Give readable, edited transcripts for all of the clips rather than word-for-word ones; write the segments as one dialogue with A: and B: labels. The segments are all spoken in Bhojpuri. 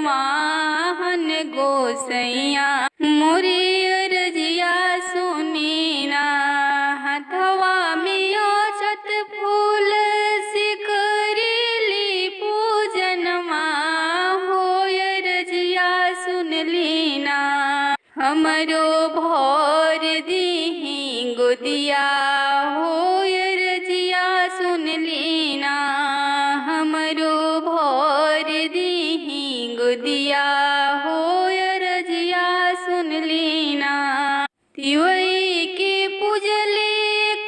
A: माहन गोसैया मोरी अरजिया सुनी ना। हथवा में अक्षत फूल सिकरीली पूजन हो अरजिया सुन लीना। हमरो भोर दीही गोदिया हो अरजिया सुन लीना। हमरो भोर दीही गोदिया हो अरजिया सुन लीना। तिवई के पूजले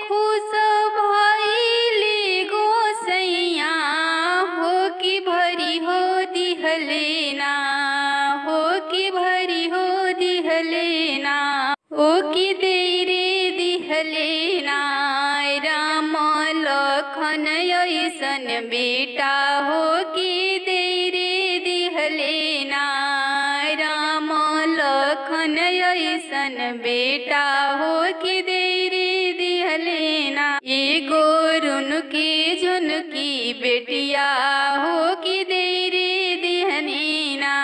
A: खुश भइली गोसैया हो कि भरी हो दिहलेना। हो कि भरी हो दिहलेना। हो कि देरे दिहलेना। राम लखन ऐसन बेटा हो कि देरे दिहलेना। राम लखन ऐसन बेटा हो कि देरे दिहलेना। एगो रुनकी झुनकी बेटिया हो कि देरे दिहलेना।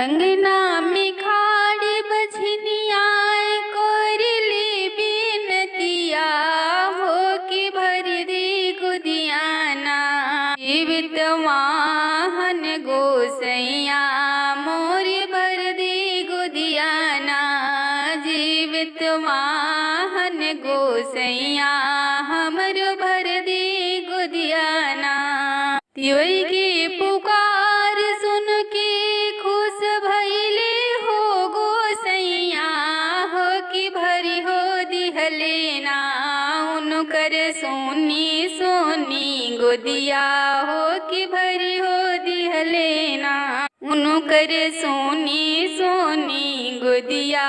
A: अंगना में खाड़ी बछनिया कोरिली बिनतिया हो कि भरी दी गुदियाना। जीवित माहन गोसैया मोरी भर दी गुदियाना। जीवित माहन गोसैया हमरो भर दी गुदियाना। तिवई की पुकार सुन के खुश भइले हो गोसैया हो कि भरी हो दिहलेना। उनकर सोनी सोनी गोदिया हो कि भरी हो दिहलेना। उनकर सोनी सोनी गोदिया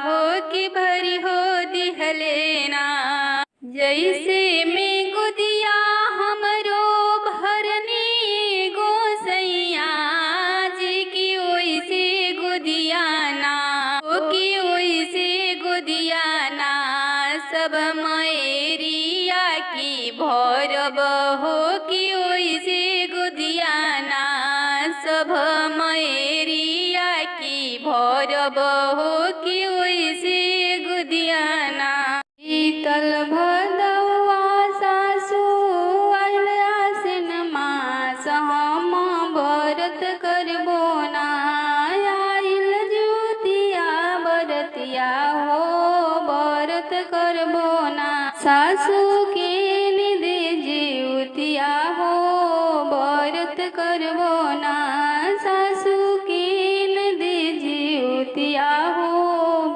A: हो कि भरी हो दिहलेना। जैसे में गोदिया हमरो भरनी गोसैया जी की ओइसे गोदियाना। हो कि ओइसे गोदियाना। सब मयरिया की भरब हो कि ओइसे गोदियाना। सब मयरिया की भरब हो कि ओइसे गोदियाना। शीतल भदौआ सासु आइल आसिन मास हम व्रत करबो ना। आइल ज्योतिया बरतिया हो व्रत करबो ना। सासु के निदे ज्योतिया हो व्रत करबो ना। सासु के निदे ज्योतिया हो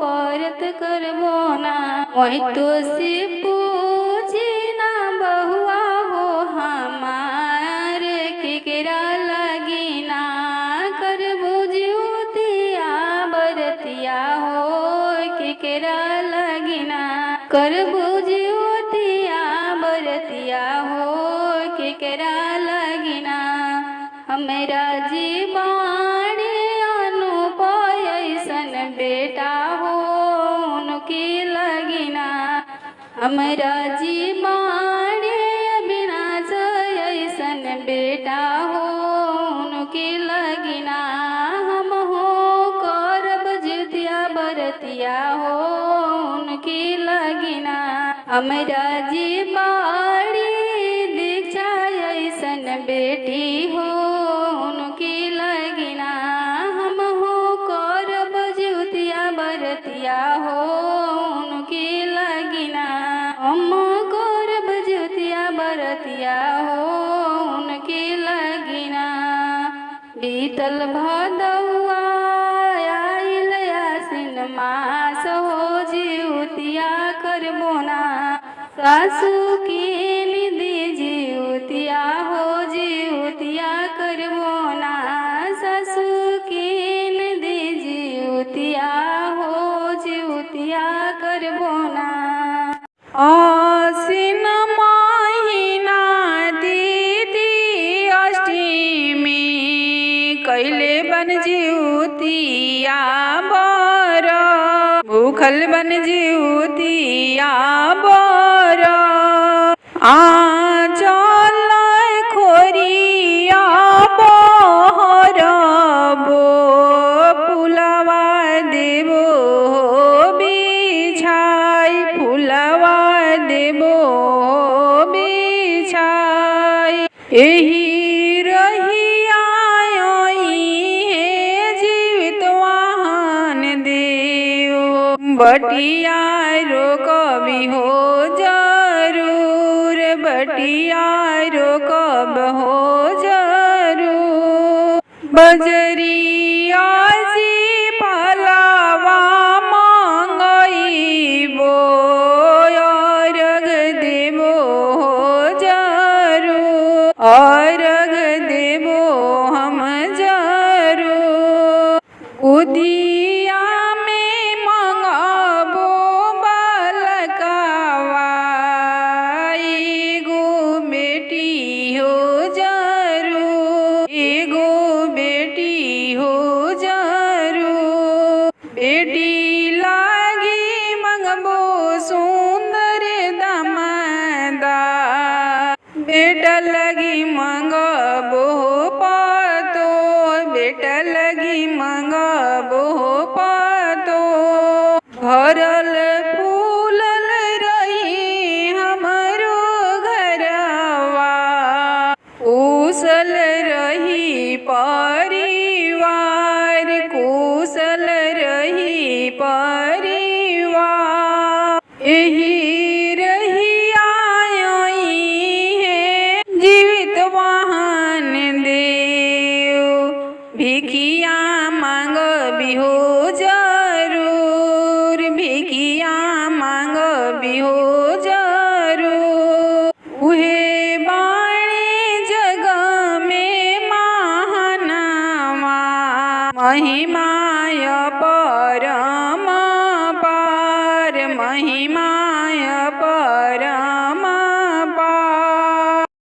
A: व्रत करबो ना। वही तो से पूछे ना बहुआ हो हमार केकरा लगी ना। करबो ज्योतिया बरतिया हो केकरा लगी ना। करबो ज्योतिया बरतिया हो केकरा लगी ना। हमरा जीवाणे अनुपय ऐसन बेटा हो उनके लगिना। हमरा जीवाणे अविनाश ऐसन बेटा हो उनके लगिना। हम हो करब ज्योतिया बरतिया हो उनके लगिना। हमरा जीवाणी दीक्षा ऐसन बेटी हो उनके लगिना। हम हो करब ज्योतिया बरतिया हो उनके लगिना। हम करब ज्योतिया बरतिया हो उनके लगिना। बीतल भदौआ आइल आसिन मास हो ज्योतिया करबो ना। सासु के निदे ज्योतिया हो ज्योतिया करबो ना। सासु के निदे ज्योतिया हो ज्योतिया करबो ना। आसिन महिना दीदी अष्टमी कैले बन ज्योतिया बर। भूखल बन ज्योतिया बर। आंचल खोरिया बहर बटियारो कवि हो जरूर, बटियारो कब हो जरूर। बजरिया सी फलावा मांगइबो, अर्घ देबो हो जरूर, अर्घ देबो हम जरूर। उदिया में मंगबो बालकवा, एगो बेटी हो जरूर, एगो बेटी हो जरूर। बेटी लागी मंगबो सुंदर दामादा, बेटा लगी मंगबो पातो, बेटा लगी मंगबो पातो। भरल फूलल रही हमरो घरवा, कुशल रही परिवार, कुशल रही परिवार। एही रही आई है जीवित वाहन देव, भिखिया मांग बिहो जरूर, भिखिया मांग बिहो जरूर। उहे बाणे जग में महानामा, महिमा परम पार, महिमा